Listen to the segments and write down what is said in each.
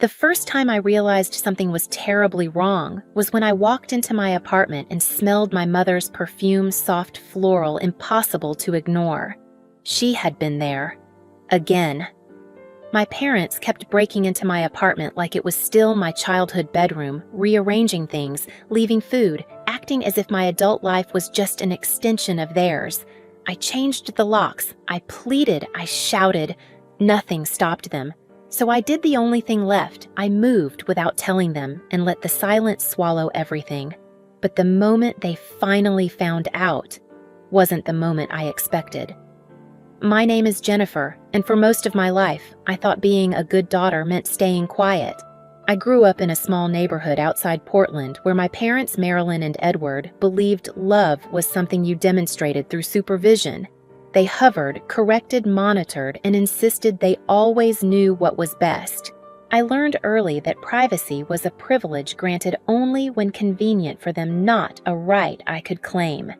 The first time I realized something was terribly wrong was when I walked into my apartment and smelled my mother's perfume, soft floral, impossible to ignore. She had been there. Again. My parents kept breaking into my apartment like it was still my childhood bedroom, rearranging things, leaving food, acting as if my adult life was just an extension of theirs. I changed the locks, I pleaded, I shouted. Nothing stopped them. So I did the only thing left. I moved without telling them and let the silence swallow everything. But the moment they finally found out wasn't the moment I expected. My name is Jennifer, and for most of my life, I thought being a good daughter meant staying quiet. I grew up in a small neighborhood outside Portland where my parents, Marilyn and Edward, believed love was something you demonstrated through supervision. They hovered, corrected, monitored, and insisted they always knew what was best. I learned early that privacy was a privilege granted only when convenient for them, not a right I could claim.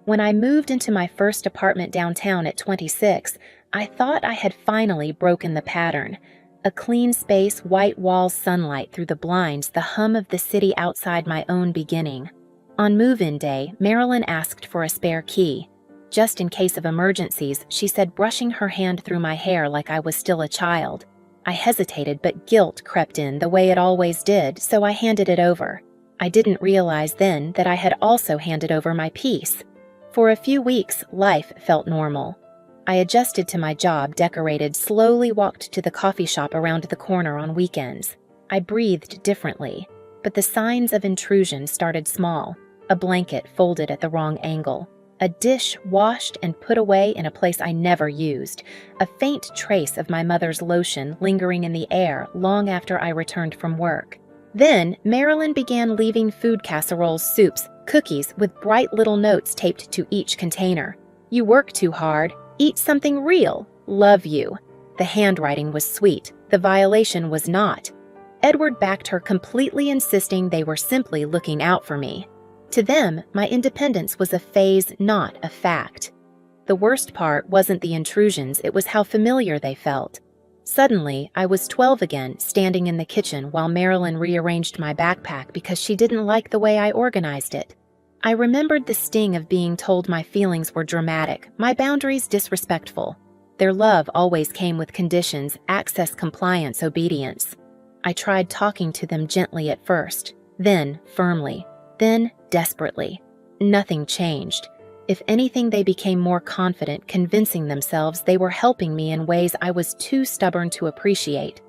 When I moved into my first apartment downtown at 26, I thought I had finally broken the pattern. A clean space, white walls, sunlight through the blinds, the hum of the city outside my own beginning. On move-in day, Marilyn asked for a spare key. Just in case of emergencies, she said, brushing her hand through my hair like I was still a child. I hesitated, but guilt crept in the way it always did, so I handed it over. I didn't realize then that I had also handed over my peace. For a few weeks, life felt normal. I adjusted to my job, decorated, slowly walked to the coffee shop around the corner on weekends. I breathed differently, but the signs of intrusion started small. A blanket folded at the wrong angle. A dish washed and put away in a place I never used. A faint trace of my mother's lotion lingering in the air long after I returned from work. Then, Marilyn began leaving food casseroles, soups, cookies with bright little notes taped to each container. You work too hard. Eat something real. Love you. The handwriting was sweet. The violation was not. Edward backed her, completely insisting they were simply looking out for me. To them, my independence was a phase, not a fact. The worst part wasn't the intrusions, it was how familiar they felt. Suddenly, I was 12 again, standing in the kitchen while Marilyn rearranged my backpack because she didn't like the way I organized it. I remembered the sting of being told my feelings were dramatic, my boundaries disrespectful. Their love always came with conditions, access, compliance, obedience. I tried talking to them gently at first, then firmly, then desperately. Nothing changed. If anything, they became more confident, convincing themselves they were helping me in ways I was too stubborn to appreciate.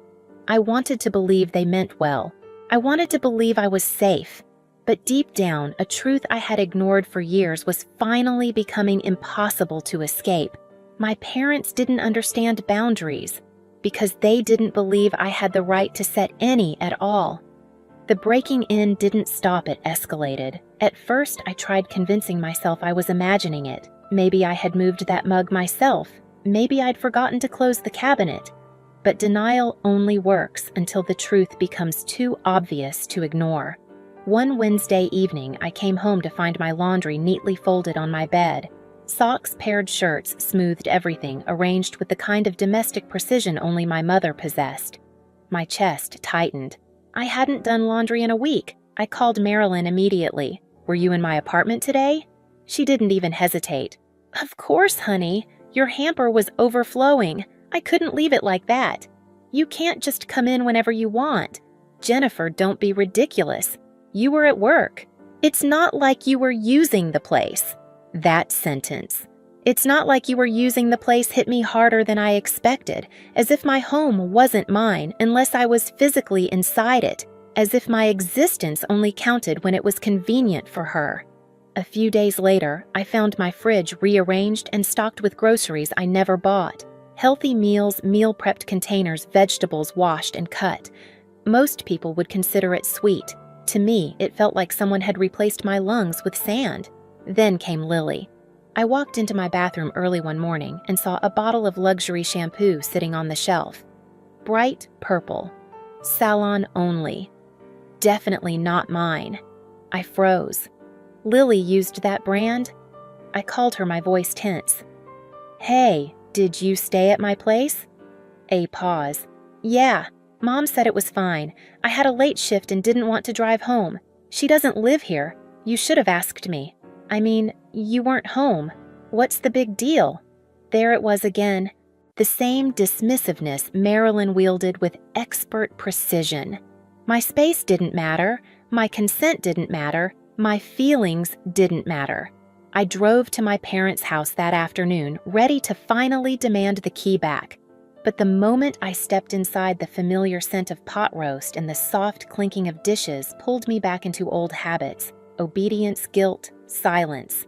I wanted to believe they meant well. I wanted to believe I was safe. But deep down, a truth I had ignored for years was finally becoming impossible to escape. My parents didn't understand boundaries because they didn't believe I had the right to set any at all. The breaking in didn't stop, it escalated. At first, I tried convincing myself I was imagining it. Maybe I had moved that mug myself. Maybe I'd forgotten to close the cabinet. But denial only works until the truth becomes too obvious to ignore. One Wednesday evening, I came home to find my laundry neatly folded on my bed. Socks, paired shirts, smoothed everything, arranged with the kind of domestic precision only my mother possessed. My chest tightened. I hadn't done laundry in a week. I called Marilyn immediately. "Were you in my apartment today?" She didn't even hesitate. "Of course, honey. Your hamper was overflowing. I couldn't leave it like that. You can't just come in whenever you want. Jennifer, don't be ridiculous. You were at work. It's not like you were using the place." That sentence. "It's not like you were using the place" hit me harder than I expected, as if my home wasn't mine unless I was physically inside it, as if my existence only counted when it was convenient for her. A few days later, I found my fridge rearranged and stocked with groceries I never bought. Healthy meals, meal-prepped containers, vegetables washed and cut. Most people would consider it sweet. To me, it felt like someone had replaced my lungs with sand. Then came Lily. I walked into my bathroom early one morning and saw a bottle of luxury shampoo sitting on the shelf. Bright purple. Salon only. Definitely not mine. I froze. Lily used that brand? I called her, my voice tense. "Hey, did you stay at my place?" A pause. "Yeah, Mom said it was fine. I had a late shift and didn't want to drive home. She doesn't live here. You should have asked me. I mean, you weren't home. What's the big deal? There it was again. The same dismissiveness Marilyn wielded with expert precision. My space didn't matter. My consent didn't matter. My feelings didn't matter. I drove to my parents' house that afternoon, ready to finally demand the key back. But the moment I stepped inside, the familiar scent of pot roast and the soft clinking of dishes pulled me back into old habits: obedience, guilt, silence.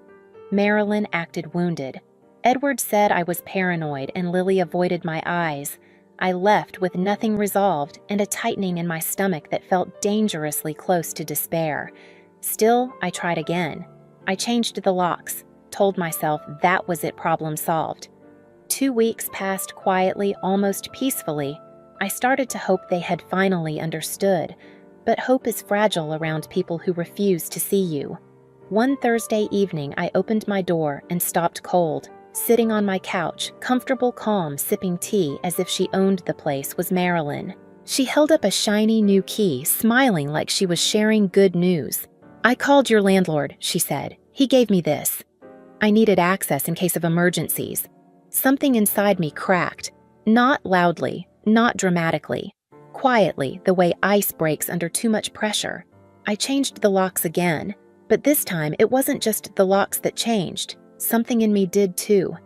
Marilyn acted wounded. Edward said I was paranoid and Lily avoided my eyes. I left with nothing resolved and a tightening in my stomach that felt dangerously close to despair. Still, I tried again. I changed the locks, told myself that was it, problem solved. 2 weeks passed quietly, almost peacefully. I started to hope they had finally understood, but hope is fragile around people who refuse to see you. One Thursday evening, I opened my door and stopped cold. Sitting on my couch, comfortable, calm, sipping tea as if she owned the place, was Marilyn. She held up a shiny new key, smiling like she was sharing good news. "I called your landlord," she said. "He gave me this. I needed access in case of emergencies." Something inside me cracked. Not loudly, not dramatically. Quietly, the way ice breaks under too much pressure. I changed the locks again, but this time it wasn't just the locks that changed. Something in me did too.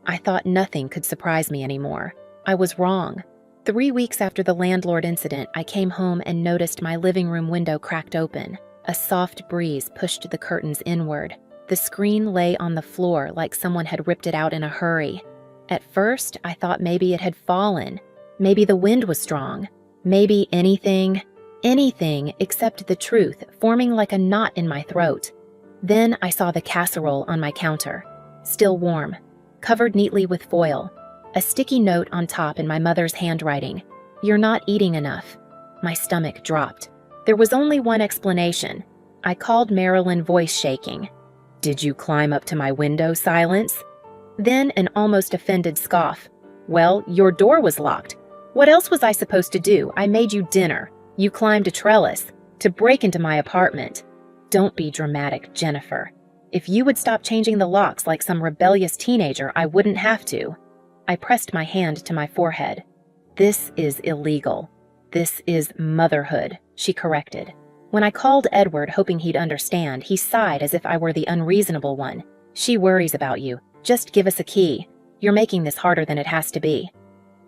I thought nothing could surprise me anymore. I was wrong. 3 weeks after the landlord incident, I came home and noticed my living room window cracked open. A soft breeze pushed the curtains inward. The screen lay on the floor like someone had ripped it out in a hurry. At first, I thought maybe it had fallen. Maybe the wind was strong. Maybe anything except the truth forming like a knot in my throat. Then I saw the casserole on my counter, still warm, covered neatly with foil, a sticky note on top in my mother's handwriting: "You're not eating enough." My stomach dropped. There was only one explanation. I called Marilyn, voice shaking. "Did you climb up to my window, Silence?" Then an almost offended scoff. "Well, your door was locked. What else was I supposed to do? I made you dinner. You climbed a trellis to break into my apartment." Don't be dramatic, Jennifer. If you would stop changing the locks like some rebellious teenager, I wouldn't have to. I pressed my hand to my forehead. "This is illegal. This is motherhood," she corrected. When I called Edward, hoping he'd understand, he sighed as if I were the unreasonable one. "She worries about you. Just give us a key. You're making this harder than it has to be."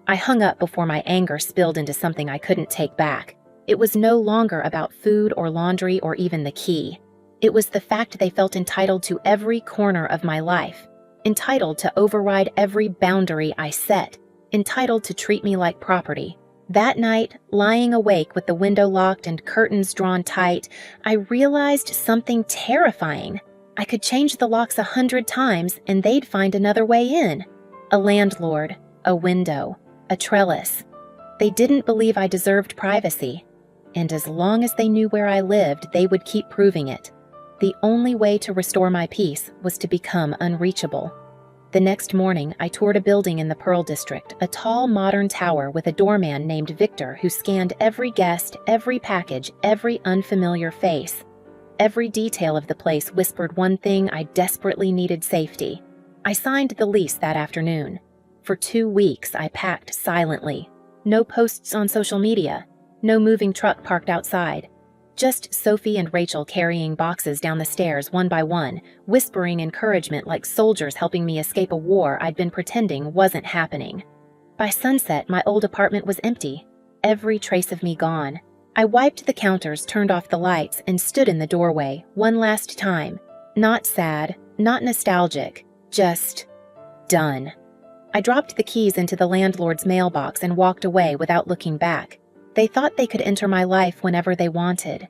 I hung up before my anger spilled into something I couldn't take back. It was no longer about food or laundry or even the key. It was the fact they felt entitled to every corner of my life, entitled to override every boundary I set, entitled to treat me like property. That night, lying awake with the window locked and curtains drawn tight, I realized something terrifying. I could change the locks 100 times and they'd find another way in. A landlord, a window, a trellis. They didn't believe I deserved privacy. And as long as they knew where I lived, they would keep proving it. The only way to restore my peace was to become unreachable. The next morning, I toured a building in the Pearl District, a tall, modern tower with a doorman named Victor who scanned every guest, every package, every unfamiliar face. Every detail of the place whispered one thing: I desperately needed safety. I signed the lease that afternoon. For 2 weeks, I packed silently. No posts on social media. No moving truck parked outside. Just Sophie and Rachel carrying boxes down the stairs one by one, whispering encouragement like soldiers helping me escape a war I'd been pretending wasn't happening. By sunset, my old apartment was empty. Every trace of me gone. I wiped the counters, turned off the lights, and stood in the doorway one last time. Not sad, not nostalgic, just done. I dropped the keys into the landlord's mailbox and walked away without looking back. They thought they could enter my life whenever they wanted.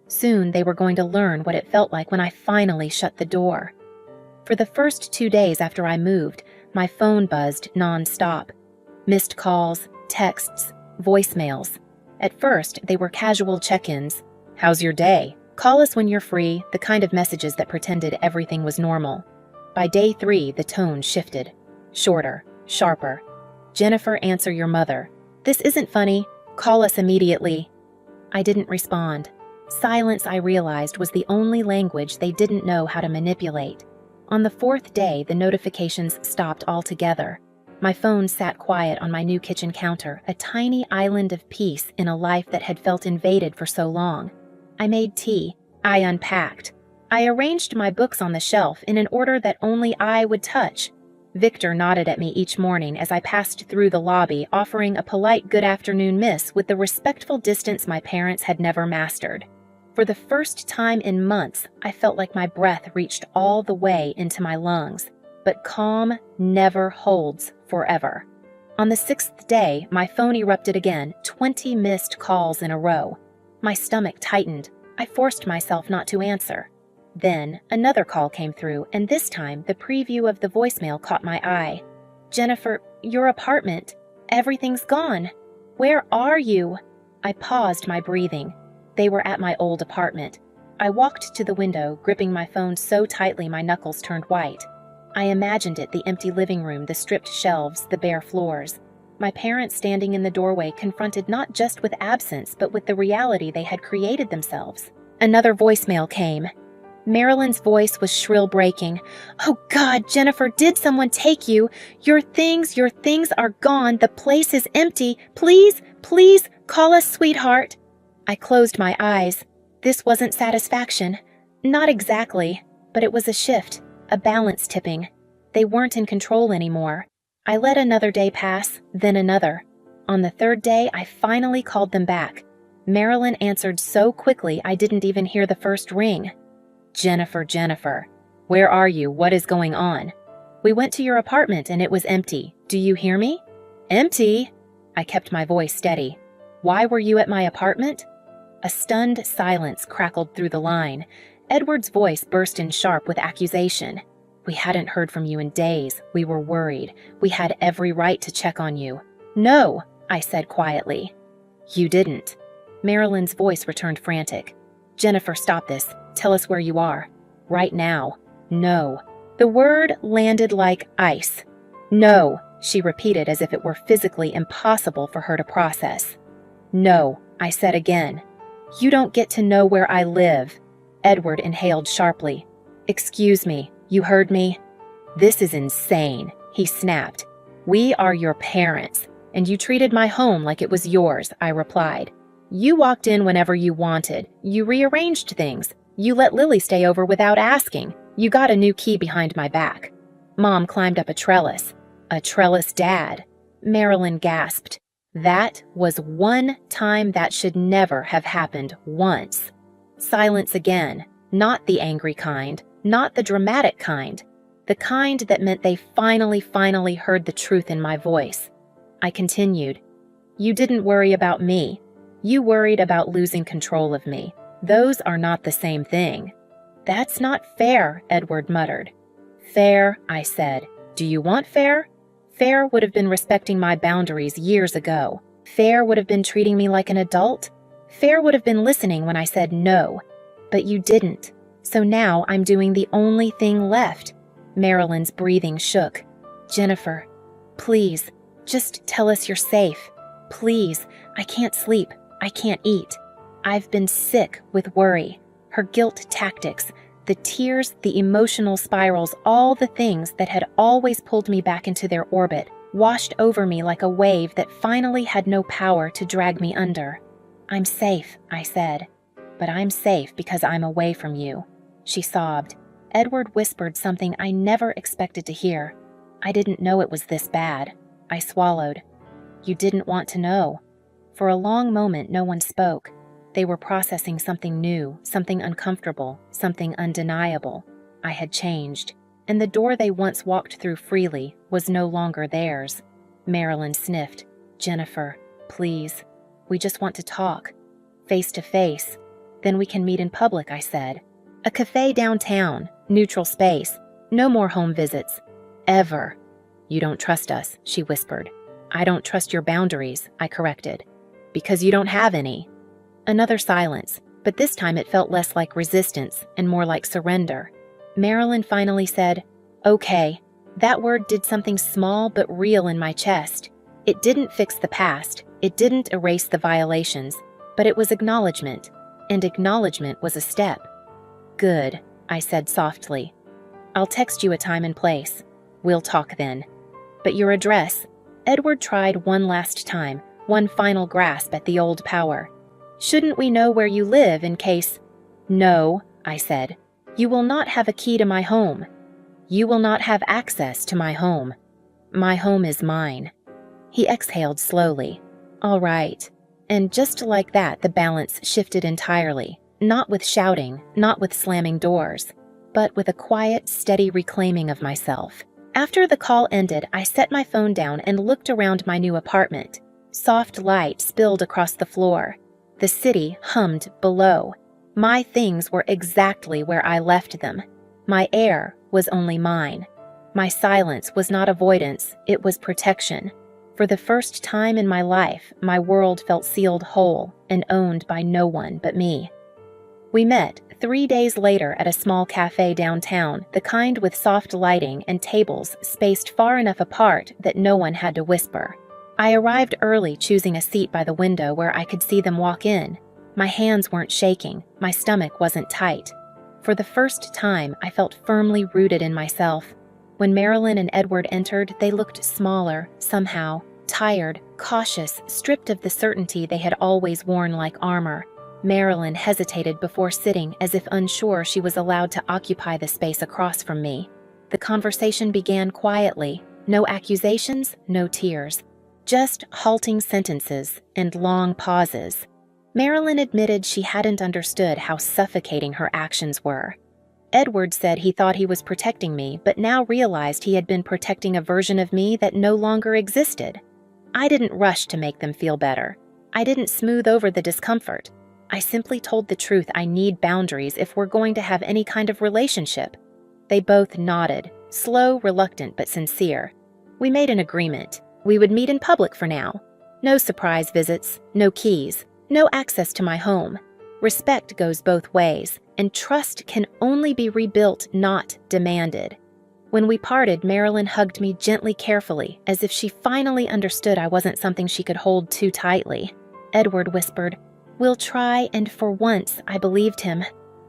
Soon they were going to learn what it felt like when I finally shut the door. For the first 2 days after I moved, my phone buzzed non-stop. Missed calls, texts, voicemails. At first, they were casual check-ins. "How's your day? Call us when you're free," the kind of messages that pretended everything was normal. By day 3, the tone shifted. Shorter, sharper. "Jennifer, answer your mother. This isn't funny. Call us immediately." I didn't respond. Silence, I realized, was the only language they didn't know how to manipulate. On the fourth day, the notifications stopped altogether. My phone sat quiet on my new kitchen counter, a tiny island of peace in a life that had felt invaded for so long. I made tea. I unpacked. I arranged my books on the shelf in an order that only I would touch. Victor nodded at me each morning as I passed through the lobby, offering a polite "good afternoon, miss," with the respectful distance my parents had never mastered. For the first time in months, I felt like my breath reached all the way into my lungs. But calm never holds forever. On the sixth day, my phone erupted again, 20 missed calls in a row. My stomach tightened. I forced myself not to answer. Then, another call came through, and this time, the preview of the voicemail caught my eye. "Jennifer, your apartment. Everything's gone. Where are you?" I paused my breathing. They were at my old apartment. I walked to the window, gripping my phone so tightly my knuckles turned white. I imagined it, the empty living room, the stripped shelves, the bare floors. My parents standing in the doorway, confronted not just with absence, but with the reality they had created themselves. Another voicemail came. Marilyn's voice was shrill, breaking. "Oh God, Jennifer, did someone take you? Your things are gone. The place is empty. Please, please, call us, sweetheart." I closed my eyes. This wasn't satisfaction. Not exactly, but it was a shift, a balance tipping. They weren't in control anymore. I let another day pass, then another. On the third day, I finally called them back. Marilyn answered so quickly I didn't even hear the first ring. Jennifer, where are you? What is going on?" "We went to your apartment and it was empty. Do you hear me?" "Empty?" I kept my voice steady. "Why were you at my apartment?" A stunned silence crackled through the line. Edward's voice burst in sharp with accusation. "We hadn't heard from you in days. We were worried. We had every right to check on you." "No," I said quietly. "You didn't." Marilyn's voice returned frantic. "Jennifer, stop this. Tell us where you are. Right now." "No." The word landed like ice. "No," she repeated as if it were physically impossible for her to process. "No," I said again. "You don't get to know where I live." Edward inhaled sharply. "Excuse me, you heard me?" "This is insane," he snapped. "We are your parents, and you treated my home like it was yours," I replied. "You walked in whenever you wanted. You rearranged things. You let Lily stay over without asking. You got a new key behind my back. Mom climbed up a trellis." "A trellis, Dad?" Marilyn gasped. That was one time that should never have happened once. Silence again. Not the angry kind, not the dramatic kind. The kind that meant they finally heard the truth in my voice. I continued. "You didn't worry about me. You worried about losing control of me. Those are not the same thing." "That's not fair," Edward muttered. "Fair," I said. "Do you want fair?" Fair would have been respecting my boundaries years ago. Fair would have been treating me like an adult. Fair would have been listening when I said no. But you didn't. So now I'm doing the only thing left. Marilyn's breathing shook. "Jennifer, please, just tell us you're safe. Please, I can't sleep. I can't eat. I've been sick with worry." Her guilt tactics, the tears, the emotional spirals, all the things that had always pulled me back into their orbit, washed over me like a wave that finally had no power to drag me under. "I'm safe," I said. "But I'm safe because I'm away from you." She sobbed. Edward whispered something I never expected to hear. "I didn't know it was this bad." I swallowed. "You didn't want to know." For a long moment, no one spoke. They were processing something new, something uncomfortable, something undeniable. I had changed, and the door they once walked through freely was no longer theirs. Marilyn sniffed. "Jennifer, please. We just want to talk. Face to face. Then we can meet in public," I said. "A cafe downtown, neutral space. No more home visits. Ever." "You don't trust us," she whispered. "I don't trust your boundaries," I corrected. "Because you don't have any." Another silence, but this time it felt less like resistance and more like surrender. Marilyn finally said, "Okay." That word did something small but real in my chest. It didn't fix the past. It didn't erase the violations, but it was acknowledgement, and acknowledgement was a step. Good, I said softly. I'll text you a time and place. We'll talk then. But your address? Edward tried one last time, one final grasp at the old power. Shouldn't we know where you live in case— No, I said. You will not have a key to my home. You will not have access to my home. My home is mine. He exhaled slowly. All right. And just like that, the balance shifted entirely, not with shouting, not with slamming doors, but with a quiet, steady reclaiming of myself. After the call ended, I set my phone down and looked around my new apartment. Soft light spilled across the floor. The city hummed below. My things were exactly where I left them. My air was only mine. My silence was not avoidance, it was protection. For the first time in my life, my world felt sealed whole and owned by no one but me. We met 3 days later at a small cafe downtown, the kind with soft lighting and tables spaced far enough apart that no one had to whisper. I arrived early, choosing a seat by the window where I could see them walk in. My hands weren't shaking, my stomach wasn't tight. For the first time, I felt firmly rooted in myself. When Marilyn and Edward entered, they looked smaller, somehow, tired, cautious, stripped of the certainty they had always worn like armor. Marilyn hesitated before sitting, as if unsure she was allowed to occupy the space across from me. The conversation began quietly, no accusations, no tears. Just halting sentences and long pauses. Marilyn admitted she hadn't understood how suffocating her actions were. Edward said he thought he was protecting me, but now realized he had been protecting a version of me that no longer existed. I didn't rush to make them feel better. I didn't smooth over the discomfort. I simply told the truth. I need boundaries if we're going to have any kind of relationship. They both nodded, slow, reluctant, but sincere. We made an agreement. We would meet in public for now. No surprise visits, no keys, no access to my home. Respect goes both ways, and trust can only be rebuilt, not demanded. When we parted, Marilyn hugged me gently, carefully, as if she finally understood I wasn't something she could hold too tightly. Edward whispered, "We'll try," and for once, I believed him.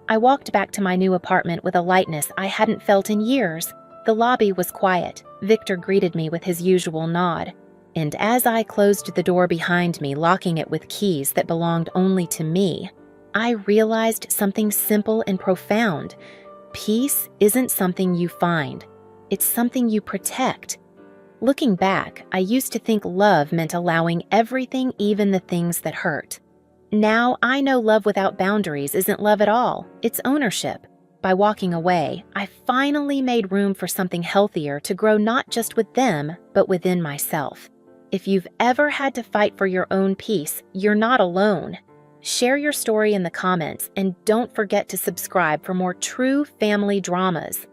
I walked back to my new apartment with a lightness I hadn't felt in years. The lobby was quiet. Victor greeted me with his usual nod. And as I closed the door behind me, locking it with keys that belonged only to me, I realized something simple and profound. Peace isn't something you find. It's something you protect. Looking back, I used to think love meant allowing everything, even the things that hurt. Now I know love without boundaries isn't love at all. It's ownership. By walking away, I finally made room for something healthier to grow, not just with them, but within myself. If you've ever had to fight for your own peace, you're not alone. Share your story in the comments, and don't forget to subscribe for more true family dramas.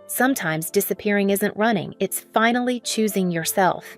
Sometimes disappearing isn't running, it's finally choosing yourself.